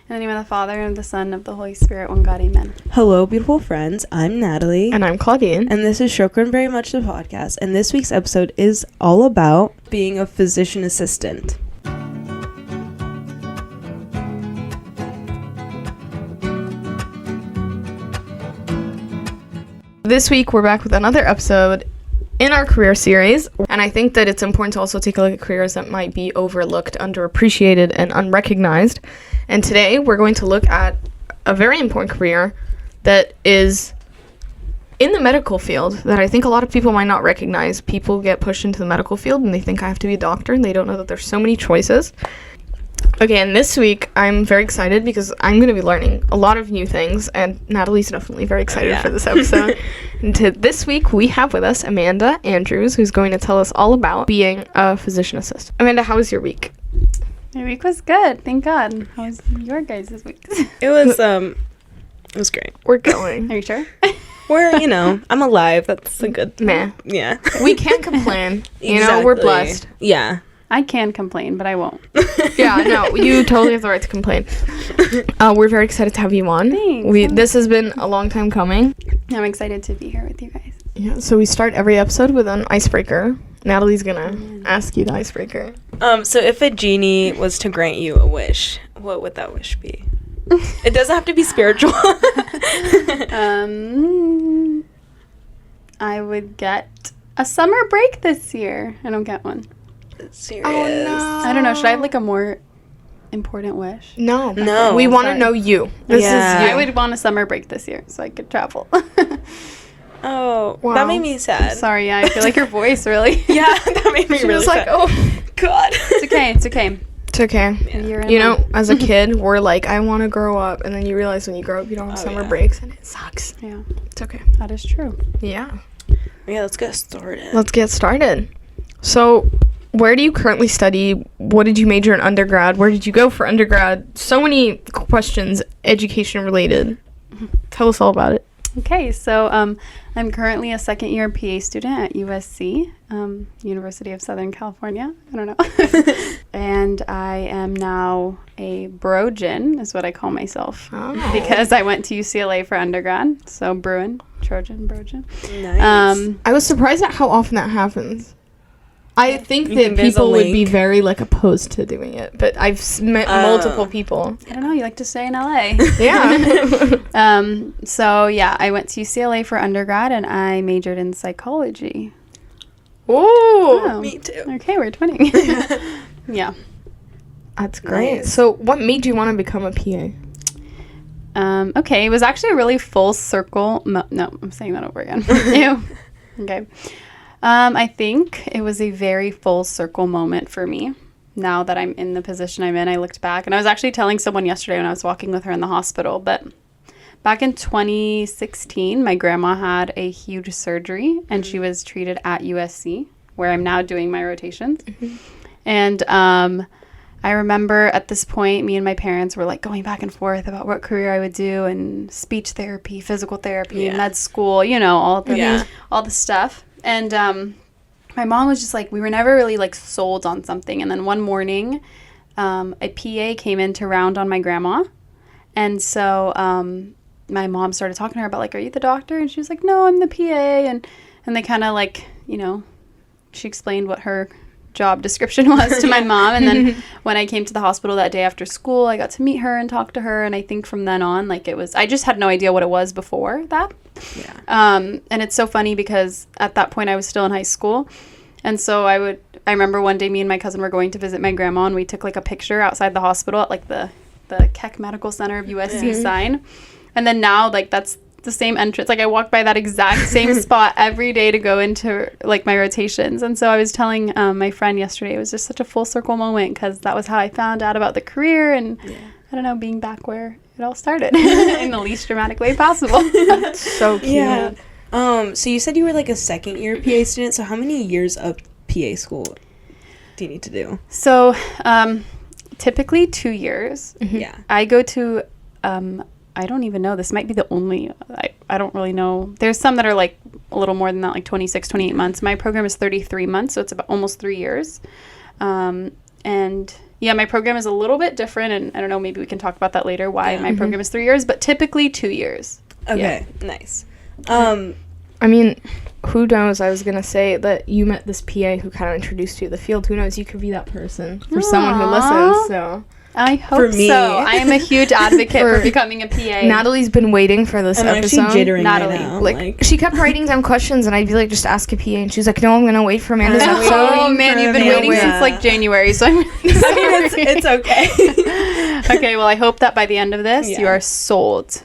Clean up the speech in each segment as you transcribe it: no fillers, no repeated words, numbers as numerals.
In the name of the Father, and of the Son, and of the Holy Spirit, one God, amen. Hello, beautiful friends. I'm Natalie. And I'm Claudine. And this is Shokran Very Much the Podcast. And this week's episode is all about being a physician assistant. This week, we're back with another episode in our career series. And I think that it's important to also take a look at careers that might be overlooked, underappreciated, and unrecognized. And today, we're going to look at a very important career that is in the medical field that I think a lot of people might not recognize. People get pushed into the medical field and they think I have to be a doctor, and they don't know that there's so many choices. Okay, and this week, I'm very excited because I'm going to be learning a lot of new things, and Natalie's definitely very excited for this episode. And this week, we have with us Amanda Androus, who's going to tell us all about being a physician assistant. Amanda, how was your week? My week was good, thank God. How was your guys' week? It was great. We're going. Are you sure? I'm alive. That's a good Meh. Yeah. We can't complain. You know, we're blessed. Yeah. I can complain, but I won't. Yeah, no, you totally have the right to complain. We're very excited to have you on. Thanks. This has been a long time coming. I'm excited to be here with you guys. Yeah, so we start every episode with an icebreaker. Natalie's gonna ask you the icebreaker. So if a genie was to grant you a wish, what would that wish be? It doesn't have to be spiritual. I would get a summer break this year. I don't get one. Serious. Oh, no. I don't know. Should I have like a more important wish? No. No. We want to Sorry. know you. This is you. I would want a summer break this year so I could travel. Oh, Wow. that made me sad. Sorry, yeah, I feel like your voice really. Yeah, that made me She really was sad. like, oh, God. It's okay. It's okay. it's okay. You're You know, as a kid, we're like, I want to grow up. And then you realize when you grow up, you don't have Oh, summer yeah. breaks. And it sucks. Yeah, It's okay. that is true. Yeah. Yeah, let's get started. Let's get started. So, where do you currently study? What did you major in undergrad? Where did you go for undergrad? So many questions, education related. Tell us all about it. Okay, so I'm currently a second-year PA student at USC, University of Southern California. I don't know. And I am now a Brojan, is what I call myself, because I went to UCLA for undergrad. So Bruin, Trojan, Brojan. Nice. I was surprised at how often that happens. I think You that think there's a people would be link? very opposed to doing it, but I've met multiple people. I don't know. You like to stay in LA. Yeah. So yeah, I went to UCLA for undergrad, and I majored in psychology. Ooh, Oh, Me too. okay, we're twinning. Yeah. that's great. Nice. So, what made you want to become a PA? Okay, it was actually a really full circle. No, I'm saying that over again. Ew. Okay. I think it was a very full circle moment for me. Now that I'm in the position I'm in, I looked back, and I was actually telling someone yesterday when I was walking with her in the hospital, but back in 2016, my grandma had a huge surgery, and she was treated at USC, where I'm now doing my rotations. And I remember at this point, me and my parents were going back and forth about what career I would do, and speech therapy, physical therapy, med school, all the stuff. And my mom was just we were never really sold on something. And then one morning, a PA came in to round on my grandma. And so my mom started talking to her about are you the doctor? And she was like, no, I'm the PA. And they kind of she explained what her job description was to my mom. And then when I came to the hospital that day after school, I got to meet her and talk to her. And I think from then on, I just had no idea what it was before that. Yeah. And it's so funny because at that point I was still in high school. And so I remember one day me and my cousin were going to visit my grandma, and we took a picture outside the hospital at the Keck Medical Center of USC sign. And then now that's the same entrance. I walk by that exact same spot every day to go into my rotations. And so I was telling my friend yesterday, it was just such a full circle moment because that was how I found out about the career, and I don't know, being back where it all started in the least dramatic way possible. That's so cute. Yeah. So you said you were a second year PA student. So how many years of PA school do you need to do? So typically 2 years. Yeah. I go to I don't even know. This might be the only, I don't really know. There's some that are a little more than that, 26, 28 months. My program is 33 months, so it's about almost 3 years. And Yeah, my program is a little bit different, and I don't know, maybe we can talk about that later, why my program is 3 years, but typically 2 years. Okay, nice. I mean, who knows? I was going to say that you met this PA who kind of introduced you to the field. Who knows? You could be that person for someone who listens, so... I hope For me. so. I am a huge advocate for becoming a PA. Natalie's been waiting for this I'm episode. actually jittering Natalie, right now. Like, she kept writing down questions, and I'd be like, just ask a PA. And she's like, no, I'm going to wait for Amanda's episode. Oh, man, you've been waiting since, like, January, so I'm really sorry. I mean, it's okay. Okay, well, I hope that by the end of this, you are sold.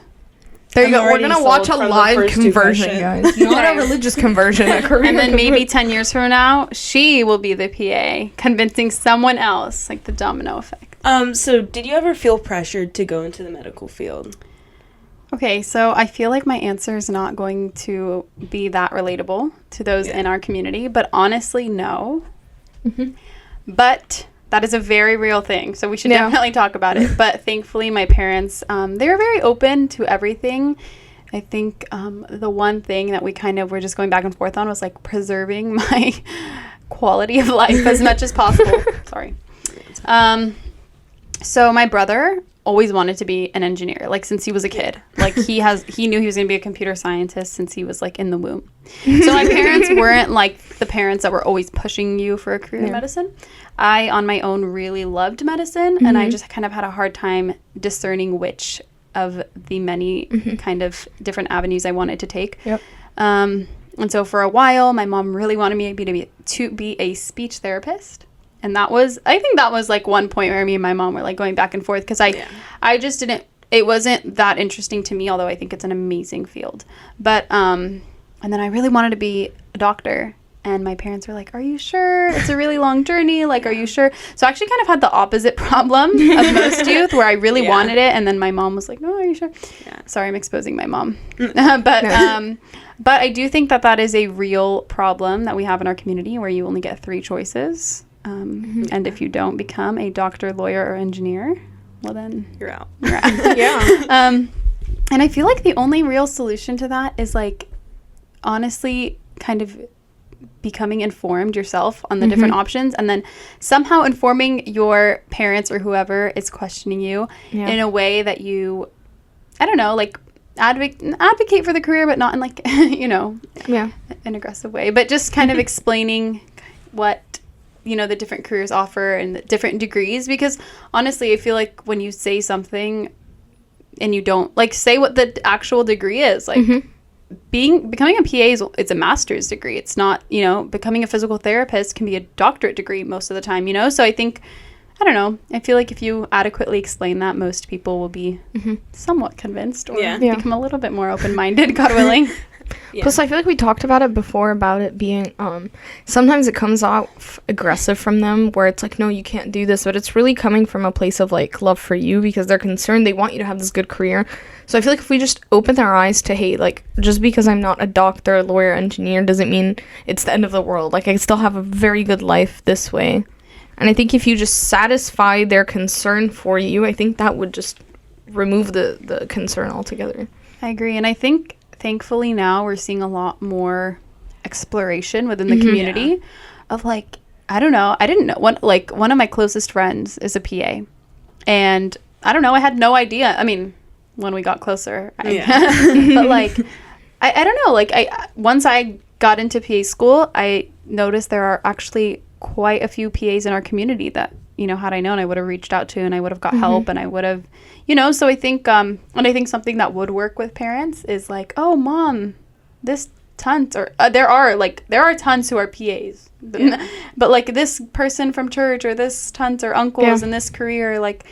There you I'm go. We're already going to watch a sold from the live first two conversion, questions. guys. Not a religious conversion, a career And then maybe conversion. 10 years from now, she will be the PA, convincing someone else, like the domino effect. So did you ever feel pressured to go into the medical field? Okay, so I feel like my answer is not going to be that relatable to those in our community, but honestly, no. But that is a very real thing, so we should definitely talk about it. But thankfully, my parents, they were very open to everything. I think the one thing that we kind of were just going back and forth on was like preserving my quality of life as much as possible. Sorry. So my brother always wanted to be an engineer, like since he was a kid. Like he knew he was going to be a computer scientist since he was like in the womb. So my parents weren't like the parents that were always pushing you for a career in medicine. I, on my own, really loved medicine, and I just kind of had a hard time discerning which of the many kind of different avenues I wanted to take. Yep. And so for a while, my mom really wanted me to be a speech therapist. And I think that was like one point where me and my mom were like going back and forth because I just didn't, it wasn't that interesting to me, although I think it's an amazing field. But, and then I really wanted to be a doctor. And my parents were like, are you sure? It's a really long journey. Like, are you sure? So I actually kind of had the opposite problem of most youth where I really wanted it. And then my mom was like, oh, are you sure? Yeah. Sorry, I'm exposing my mom. But I do think that is a real problem that we have in our community where you only get 3 choices. And if you don't become a doctor, lawyer, or engineer, well, then You're out. Yeah. And I feel like the only real solution to that is like, honestly, kind of becoming informed yourself on the different options, and then somehow informing your parents or whoever is questioning you in a way that you, I don't know, like advocate for the career, but not in like, an aggressive way, but just kind of explaining what, the different careers offer and the different degrees, because honestly, I feel like when you say something and you don't like say what the actual degree is, like becoming a PA it's a master's degree. It's not, becoming a physical therapist can be a doctorate degree most of the time, So I think, I don't know, I feel like if you adequately explain that, most people will be somewhat convinced or become a little bit more open-minded, God willing. Plus, I feel like we talked about it before about it being, sometimes it comes off aggressive from them where it's like, no, you can't do this, but it's really coming from a place of like love for you because they're concerned. They want you to have this good career. So I feel like if we just open their eyes to, hey, like, just because I'm not a doctor, lawyer, engineer doesn't mean it's the end of the world. Like, I still have a very good life this way. And I think if you just satisfy their concern for you, I think that would just remove the concern altogether. I agree. And I think, thankfully, now we're seeing a lot more exploration within the community of, like, I don't know. I didn't know. One of my closest friends is a PA. And I don't know. I had no idea. I mean, when we got closer. But, like, I don't know. Like, once I got into PA school, I noticed there are actually quite a few PAs in our community that, had I known, I would have reached out to and I would have got help and I would have, so I think, and I think something that would work with parents is like, oh, mom, this tons, or there are tons who are PAs, but like this person from church or this tons or uncles in this career, like,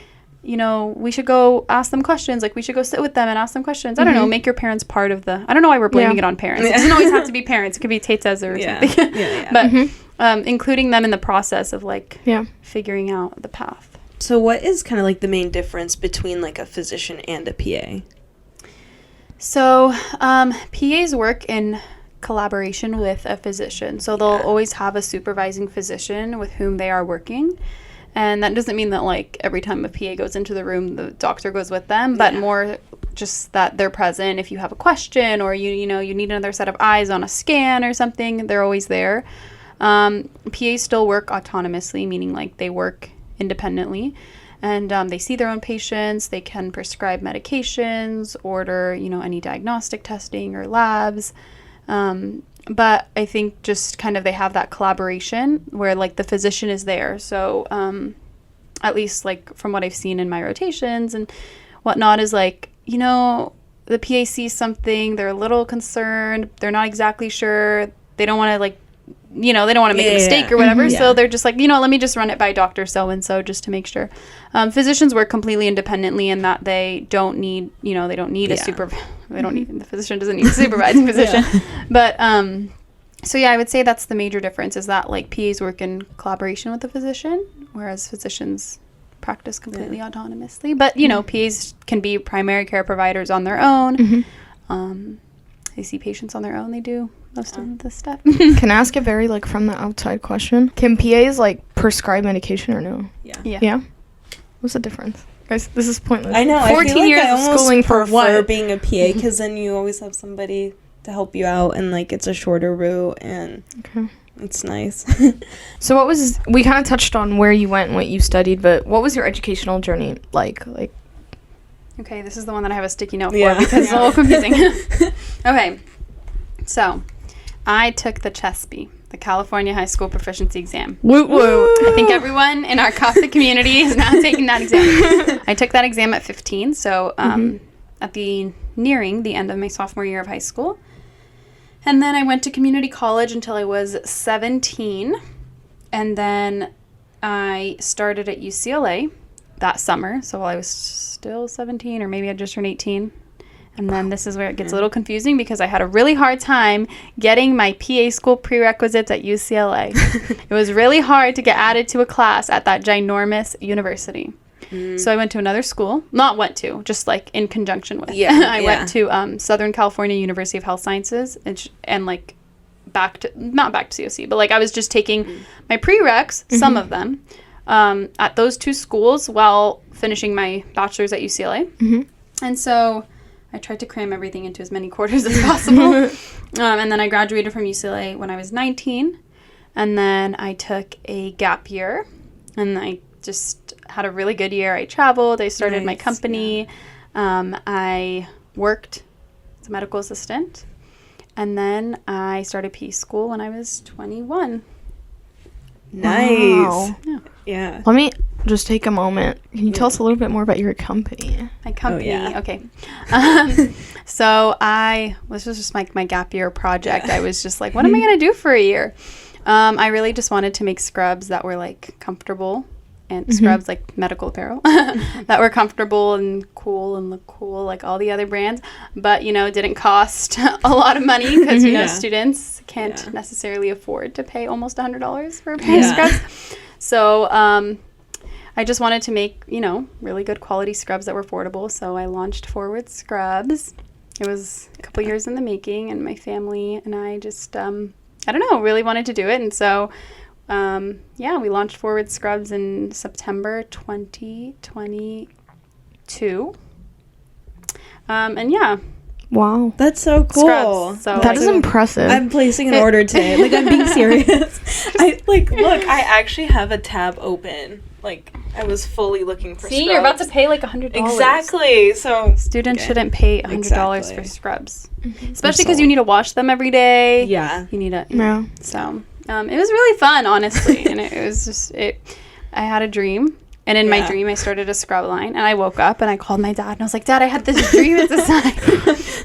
we should go ask them questions. Like, we should go sit with them and ask them questions. I don't know, make your parents part of I don't know why we're blaming it on parents. It doesn't always have to be parents. It could be tetas or something. But including them in the process of, like, figuring out the path. So what is kind of, like, the main difference between, like, a physician and a PA? So PAs work in collaboration with a physician. So they'll always have a supervising physician with whom they are working. And that doesn't mean that, like, every time a PA goes into the room, the doctor goes with them, but more just that they're present. If you have a question or, you need another set of eyes on a scan or something, they're always there. PAs still work autonomously, meaning, like, they work independently. And they see their own patients. They can prescribe medications, order, any diagnostic testing or labs. But I think just kind of they have that collaboration where, like, the physician is there. So at least, like, from what I've seen in my rotations and whatnot is, like, the PA sees something. They're a little concerned. They're not exactly sure. They don't want to, like, they don't want to make a mistake or whatever. So they're just like, let me just run it by Dr. So-and-so just to make sure. Physicians work completely independently in that they don't need, they don't need a the physician doesn't need a supervising physician. But, so yeah, I would say that's the major difference is that, like, PAs work in collaboration with the physician, whereas physicians practice completely autonomously. But, PAs can be primary care providers on their own. They see patients on their own. They do most of the stuff. Can I ask a very, like, from the outside question? Can PAs, like, prescribe medication or no? Yeah. What's the difference? Guys, this is pointless. I know. 14 I feel like years I of schooling for what? being a PA because then you always have somebody to help you out and, like, it's a shorter route and it's nice. So we kind of touched on where you went and what you studied, but what was your educational journey like? Okay, this is the one that I have a sticky note for because it's a little confusing. Okay, so I took the CHESP, the California High School Proficiency Exam. Woo woo! I think everyone in our COPTIC community is now taking that exam. I took that exam at 15, so nearing the end of my sophomore year of high school. And then I went to community college until I was 17. And then I started at UCLA that summer. So while I was still 17, or maybe I just turned 18. And then this is where it gets a little confusing because I had a really hard time getting my PA school prerequisites at UCLA. It was really hard to get added to a class at that ginormous university. So I went to another school. Just like in conjunction with. I went to Southern California University of Health Sciences and like not back to COC, but like I was just taking my prereqs, some of them, at those two schools while finishing my bachelor's at UCLA. And so I tried to cram everything into as many quarters as possible. And then I graduated from UCLA when I was 19. And then I took a gap year and I just had a really good year. I traveled. I started my company. I worked as a medical assistant. And then I started PA school when I was 21. Nice. Wow. Yeah. Let me just take a moment. Can you tell us a little bit more about your company? My company. Oh, yeah. Okay. So this was just like my gap year project. I was just like, what am I going to do for a year? I really just wanted to make scrubs that were like comfortable and scrubs like medical apparel that were comfortable and cool and look cool like all the other brands, but didn't cost a lot of money because students can't necessarily afford to pay almost $100 for a pair of scrubs. So I just wanted to make really good quality scrubs that were affordable, so I launched Forward Scrubs. It was a couple years in the making, and my family and I just really wanted to do it. And so we launched Forward Scrubs in September 2022. Wow. That's so cool. Scrubs. So that is impressive. I'm placing an order today. Like, I'm being serious. Look, I actually have a tab open. Like, I was fully looking for scrubs. See, you're about to pay like $100. Exactly. So students shouldn't pay $100 for scrubs. Especially because you need to wash them every day. Yeah. You need to. So it was really fun, honestly. And it was just, I had a dream. And in my dream, I started a scrub line. And I woke up and I called my dad. And I was like, Dad, I had this dream at the time.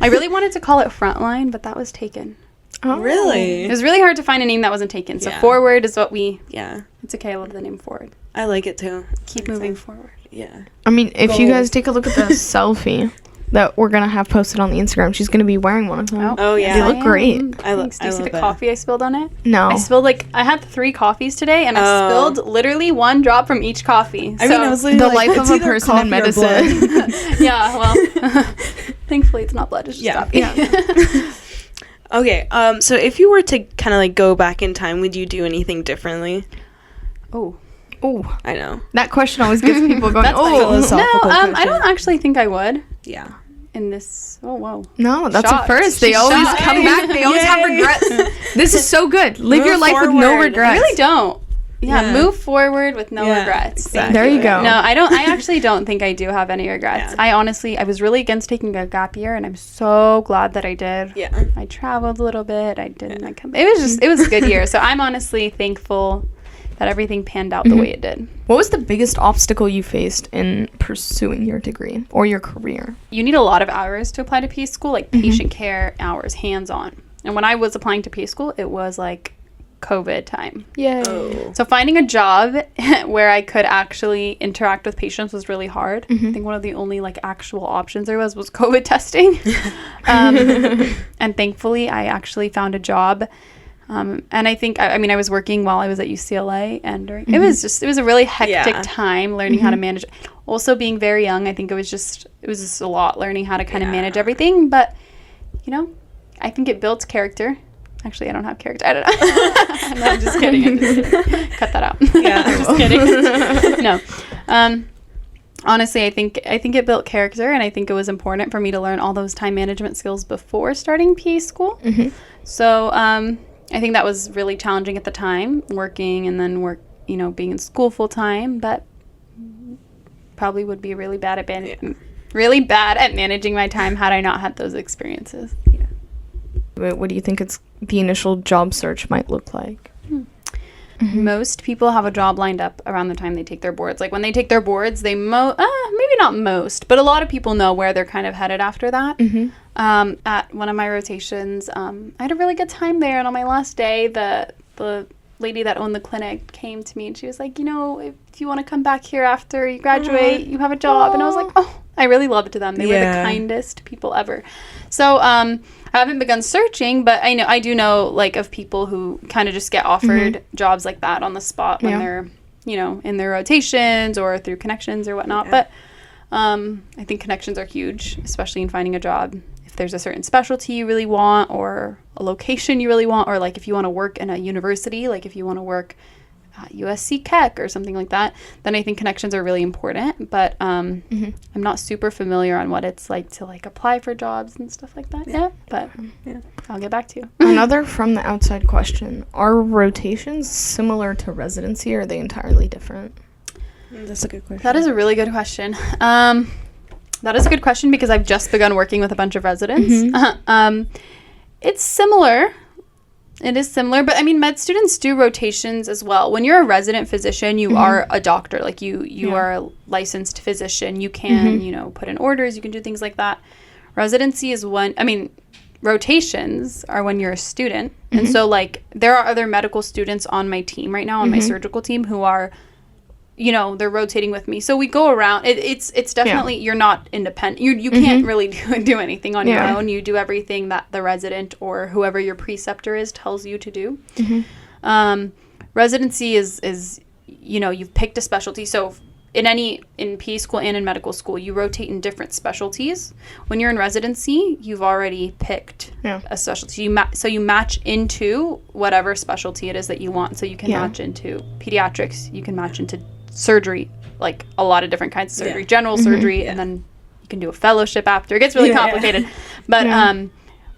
I really wanted to call it Frontline, but that was taken. Oh, really? It was really hard to find a name that wasn't taken. So Forward is what we... Yeah. It's okay. I love the name Forward. I like it, too. Keep moving forward. Yeah. I mean, if you guys take a look at the selfie that we're going to have posted on the Instagram, she's going to be wearing one of them. Oh yeah. They look great. Thanks. Do you see the coffee I spilled on it? No. I spilled I had 3 coffees today, and I spilled literally 1 drop from each coffee. I mean, I was literally the life of a person in medicine. Yeah, well, thankfully it's not blood, it's just coffee. Yeah. Okay, so if you were to kind of like go back in time, would you do anything differently? Oh, I know. That question always gets people going, no, I don't actually think I would. Yeah. In this, whoa. No, that's Shocked. a first. They always come back. They always have regrets. This is so good. Live your life with no regrets. I really don't. move forward with no regrets. Exactly. There you go. No, I actually don't think I do have any regrets. Yeah. I was really against taking a gap year, and I'm so glad that I did. Yeah. I traveled a little bit. I didn't. It was a good year. So I'm honestly thankful that everything panned out the way it did. What was the biggest obstacle you faced in pursuing your degree or your career? You need a lot of hours to apply to PA school, like patient care hours, hands-on. And when I was applying to PA school, it was like COVID time. Yay. Oh. So finding a job where I could actually interact with patients was really hard. I think one of the only like actual options there was COVID testing. And thankfully I actually found a job. And I think, I mean, I was working while I was at UCLA, and it was a really hectic time learning how to manage. Also being very young, I think it was just a lot learning how to kind of manage everything. But, you know, I think it builds character. Actually, I don't have character. I don't know. No, I'm just kidding. Cut that out. Yeah. I'm just kidding. No. Honestly, I think it built character, and I think it was important for me to learn all those time management skills before starting PA school. So I think that was really challenging at the time, working and then being in school full time, but probably would be really bad at managing my time had I not had those experiences. What do you think the initial job search might look like? Most people have a job lined up around the time they take their boards. Like when they take their boards, maybe not most, but a lot of people know where they're kind of headed after that. At one of my rotations, I had a really good time there, and on my last day, the lady that owned the clinic came to me, and she was like, if you want to come back here after you graduate, you have a job. And I was like, oh, I really loved them. They were the kindest people ever. So I haven't begun searching, but I do know like of people who kind of just get offered jobs like that on the spot when they're in their rotations or through connections or whatnot. But I think connections are huge, especially in finding a job. If there's a certain specialty you really want, or a location you really want, or like if you want to work in a university, like if you want to work at USC Keck or something like that, then I think connections are really important. But I'm not super familiar on what it's like to like apply for jobs and stuff like that yet, but I'll get back to you. Another from the outside question: are rotations similar to residency, or are they entirely different? That's a good question. That is a really good question. That is a good question because I've just begun working with a bunch of residents. It's similar. It is similar, but I mean, med students do rotations as well. When you're a resident physician, you are a doctor. Like you are a licensed physician. You can, put in orders. You can do things like that. Residency is rotations are when you're a student. And so like there are other medical students on my team right now, on my surgical team, who are, they're rotating with me. So we go around. It's definitely, you're not independent. You can't really do anything on your own. You do everything that the resident or whoever your preceptor is tells you to do. Residency is you've picked a specialty. So in PA school and in medical school, you rotate in different specialties. When you're in residency, you've already picked a specialty. So you match into whatever specialty it is that you want. So you can match into pediatrics. You can match into surgery, like a lot of different kinds of surgery, general surgery, and then you can do a fellowship after. It gets really complicated. But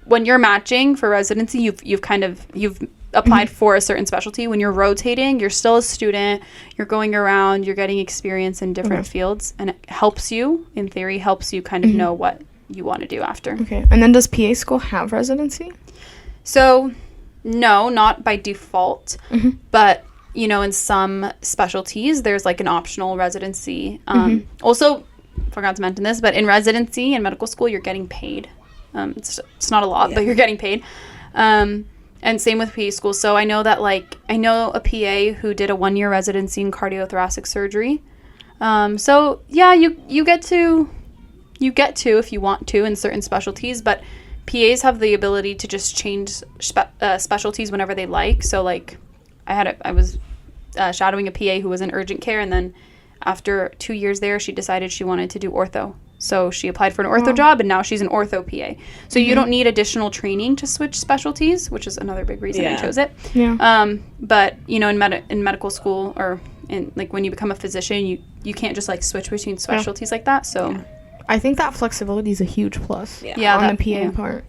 when you're matching for residency, you've applied for a certain specialty. When you're rotating, you're still a student, you're going around, you're getting experience in different fields, and it helps you, in theory, kind of know what you want to do after. Okay. And then does PA school have residency? So no, not by default, but in some specialties, there's like an optional residency. Also, forgot to mention this, but in residency in medical school, you're getting paid. It's not a lot, but you're getting paid. And same with PA school. So I know that I know a PA who did a 1-year residency in cardiothoracic surgery. So yeah, you get to if you want to in certain specialties, but PAs have the ability to just change specialties whenever they like. So like I was shadowing a PA who was in urgent care, and then after 2 years there, she decided she wanted to do ortho. So she applied for an ortho job, and now she's an ortho PA. So you don't need additional training to switch specialties, which is another big reason I chose it. Yeah. But in medical school, or in like when you become a physician, you can't just like switch between specialties like that. So I think that flexibility is a huge plus. Yeah. On the PA part.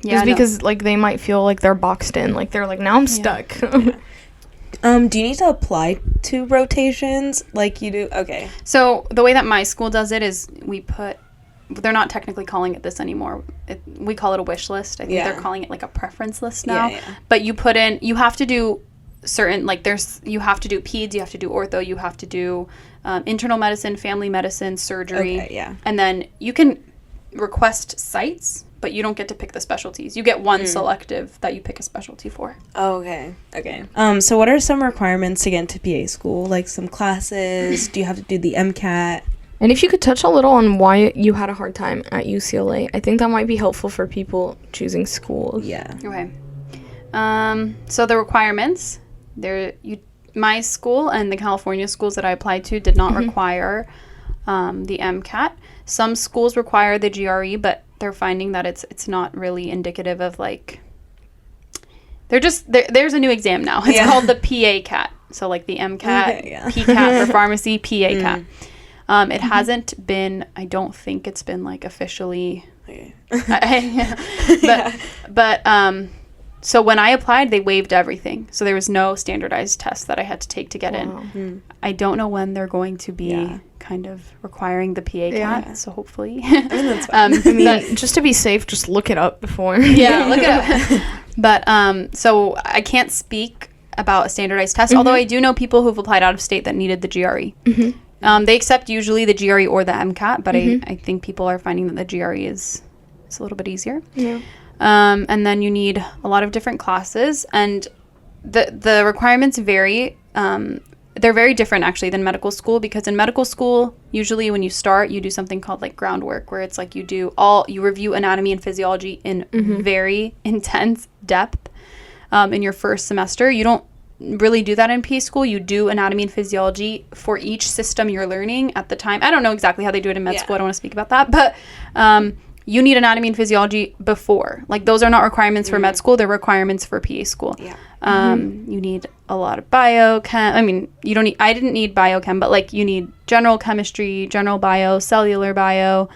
Yeah. Just because like they might feel like they're boxed in, like they're like, now I'm stuck. Do you need to apply to rotations like you do? Okay. So the way that my school does it is they're not technically calling it this anymore. We call it a wish list. I think they're calling it like a preference list now. Yeah. But you have to do certain, like you have to do peds, you have to do ortho, you have to do internal medicine, family medicine, surgery. Okay, yeah. And then you can request sites, but you don't get to pick the specialties. You get one selective that you pick a specialty for. Oh, okay. So what are some requirements to get into PA school? Like some classes? Do you have to do the MCAT? And if you could touch a little on why you had a hard time at UCLA, I think that might be helpful for people choosing schools. Yeah. Okay. So the requirements, my school and the California schools that I applied to did not require the MCAT. Some schools require the GRE, but they're finding that it's not really indicative of like. There's a new exam now. It's called the PA CAT. So like the MCAT, PCAT for pharmacy, PA CAT. It hasn't been. I don't think it's been like officially. But so when I applied, they waived everything. So there was no standardized test that I had to take to get in. I don't know when they're going to be kind of requiring the PA CAT. So hopefully. I mean, that's fine. Just to be safe, just look it up before. Yeah, look it up. But so I can't speak about a standardized test, although I do know people who've applied out of state that needed the GRE. They accept usually the GRE or the MCAT, but I think people are finding that the GRE is a little bit easier. Yeah. And then you need a lot of different classes, and the requirements vary. They're very different actually than medical school, because in medical school, usually when you start, you do something called like groundwork, where it's like you review anatomy and physiology in very intense depth in your first semester. You don't really do that in PA school. You do anatomy and physiology for each system you're learning at the time. I don't know exactly how they do it in med school. I don't want to speak about that, but you need anatomy and physiology before. Like, those are not requirements for med school. They're requirements for PA school. Yeah. You need a lot of biochem. I mean, I didn't need biochem, but like you need general chemistry, general bio, cellular bio.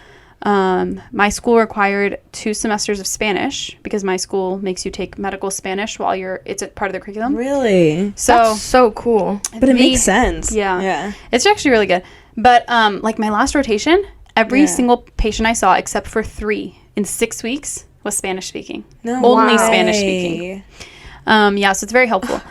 My school required 2 semesters of Spanish, because my school makes you take medical Spanish while it's a part of the curriculum. Really? So that's so cool. But it makes sense. Yeah. It's actually really good. But like my last rotation, every single patient I saw, except for 3 in 6 weeks, was Spanish speaking. Only Spanish speaking. So it's very helpful.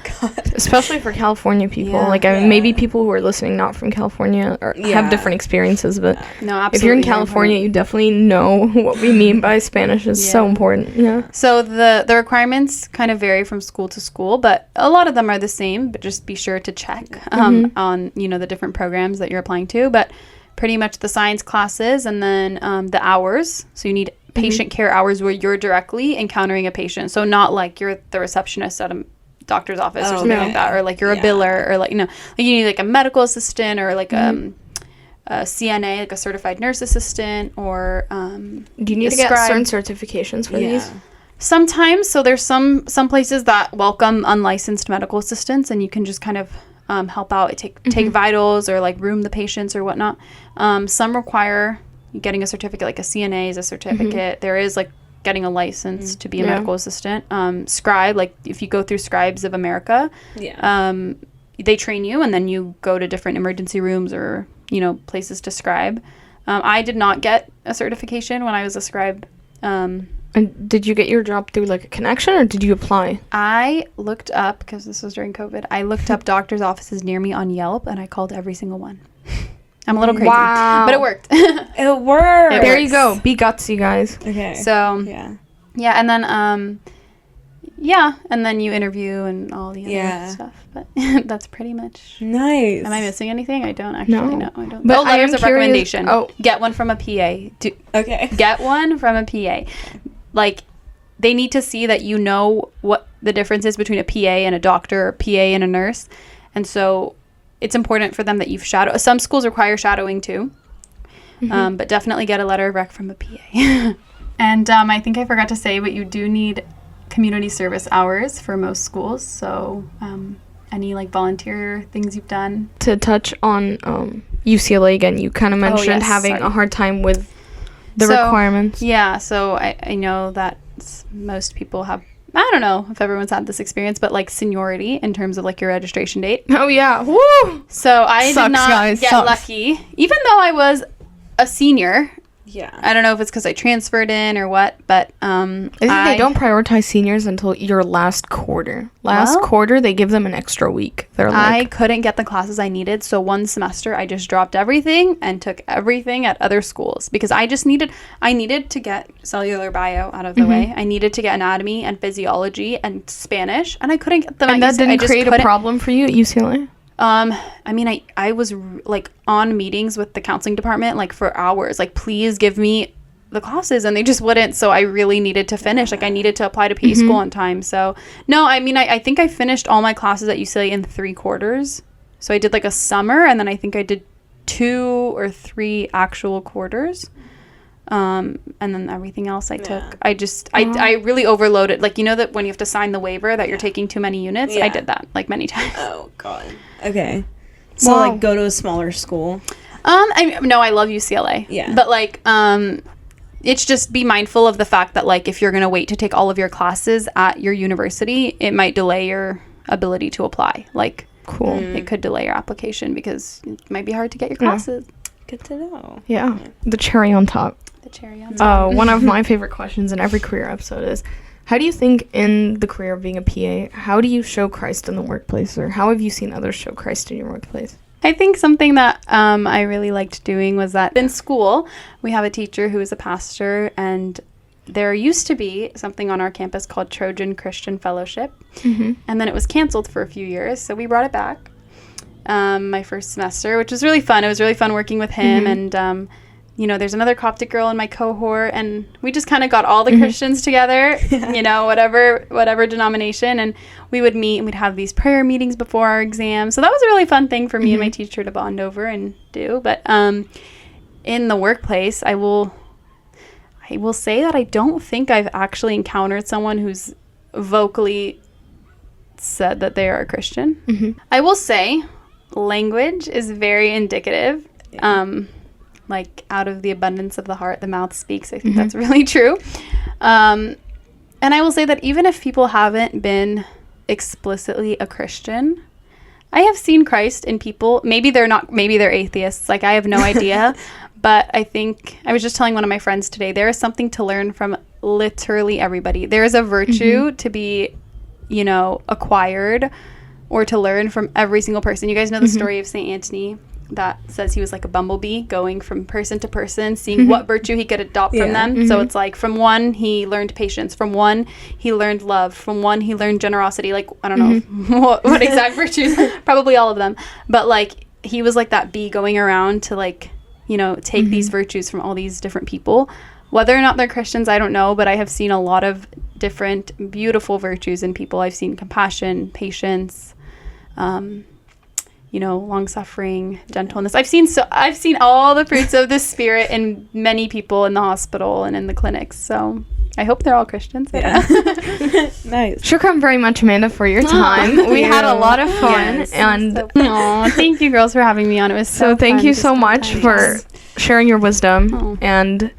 Especially for California people. Maybe people who are listening not from California or have different experiences, but no, absolutely, if you're in California, you definitely know what we mean by Spanish is so important. Yeah. So the requirements kind of vary from school to school, but a lot of them are the same, but just be sure to check on, the different programs that you're applying to. But pretty much the science classes, and then the hours. So you need patient care hours where you're directly encountering a patient. So not like you're the receptionist at a doctor's office or something like that, or like you're a biller, or like, like you need like a medical assistant, or like a CNA, like a certified nurse assistant, or do you need to get certain certifications for these? Sometimes. So there's some places that welcome unlicensed medical assistants, and you can just kind of help out, take vitals, or like room the patients or whatnot. Some require getting a certificate, like a CNA is a certificate. There is like getting a license to be a medical assistant. Scribe, like if you go through Scribes of America, they train you, and then you go to different emergency rooms or places to scribe. I did not get a certification when I was a scribe. And did you get your job through like a connection, or did you apply? I looked up, because this was during COVID, I looked up doctor's offices near me on Yelp, and I called every single one. I'm a little crazy, but it worked. It worked. There you go. Be gutsy, guys. Okay. So and then and then you interview and all the other stuff. But that's pretty much nice. Am I missing anything? I don't actually know. I don't. But there's a recommendation. Get one from a PA. Get one from a PA. Like, they need to see that you know what the difference is between a PA and a doctor, or PA and a nurse, and so it's important for them that you've shadowed. Some schools require shadowing too, but definitely get a letter of rec from a PA. And I think I forgot to say, but you do need community service hours for most schools. So any like volunteer things you've done. To touch on UCLA again, you kind of mentioned having a hard time with the requirements. Yeah, so I know that most people have I don't know if everyone's had this experience, but like seniority in terms of like your registration date. Oh yeah. Woo! So I Sucks, did not guys, get sucks. lucky, even though I was a senior. Yeah. I don't know if it's because I transferred in or what, but I think they don't prioritize seniors until your last quarter. Last Well, quarter, they give them an extra week. They're I like, couldn't get the classes I needed, so one semester I just dropped everything and took everything at other schools because I needed to get cellular bio out of the way. I needed to get anatomy and physiology and Spanish, and I couldn't get them. and that didn't create a problem for you at UCLA? I mean, I was like on meetings with the counseling department like for hours, like please give me the classes, and they just wouldn't. So I really needed to finish. Like I needed to apply to PA school on time. So no, I mean, I think I finished all my classes at UCLA in 3 quarters. So I did like a summer, and then I think I did 2 or 3 actual quarters. And then everything else I took, I really overloaded. Like, you know that when you have to sign the waiver that you're taking too many units, I did that like many times. Oh god. Okay. So Wow. like go to a smaller school. I love UCLA. Yeah. But like, it's just be mindful of the fact that like if you're gonna wait to take all of your classes at your university, it might delay your ability to apply. Like, Cool. it could delay your application because it might be hard to get your classes. Good to know. Yeah. The cherry on top. The cherry on top. One of my favorite questions in every career episode is, how do you think in the career of being a PA, how do you show Christ in the workplace, or how have you seen others show Christ in your workplace? I think something that I really liked doing was that in school, we have a teacher who is a pastor, and there used to be something on our campus called Trojan Christian Fellowship, and then it was canceled for a few years, so we brought it back my first semester, which was really fun. It was really fun working with him, and there's another Coptic girl in my cohort, and we just kind of got all the Christians together, whatever denomination, and we would meet and we'd have these prayer meetings before our exams. So that was a really fun thing for me and my teacher to bond over and do. But in the workplace, I will say that I don't think I've actually encountered someone who's vocally said that they are a Christian. I will say language is very indicative. Like, out of the abundance of the heart, the mouth speaks. I think that's really true. And I will say that even if people haven't been explicitly a Christian, I have seen Christ in people. Maybe they're atheists. Like, I have no idea. But I think, I was just telling one of my friends today, there is something to learn from literally everybody. There is a virtue to be, acquired or to learn from every single person. You guys know the story of St. Anthony that says he was like a bumblebee going from person to person, seeing what virtue he could adopt from them. So it's like from one, he learned patience. From one, he learned love. From one, he learned generosity. Like, I don't know what exact virtues, probably all of them. But like, he was like that bee going around to like, take these virtues from all these different people. Whether or not they're Christians, I don't know, but I have seen a lot of different beautiful virtues in people. I've seen compassion, patience, long-suffering, gentleness. I've seen all the fruits of the Spirit in many people in the hospital and in the clinics. So I hope they're all Christians. Yeah. Nice. Shukran very much, Amanda, for your time. We had a lot of fun, and thank you, girls, for having me on. It was so thank fun you to so spend much time for with you. sharing your wisdom, and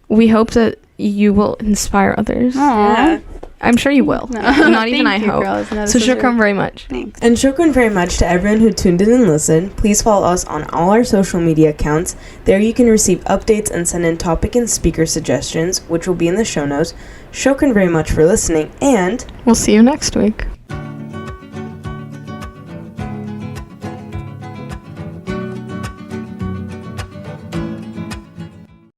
we hope that you will inspire others. Yeah. I'm sure you will. Not even I Thank you, hope. girls. No, So this was shukran very much. Thanks. And shukran very much to everyone who tuned in and listened. Please follow us on all our social media accounts. There you can receive updates and send in topic and speaker suggestions, which will be in the show notes. Shukran very much for listening, and We'll see you next week.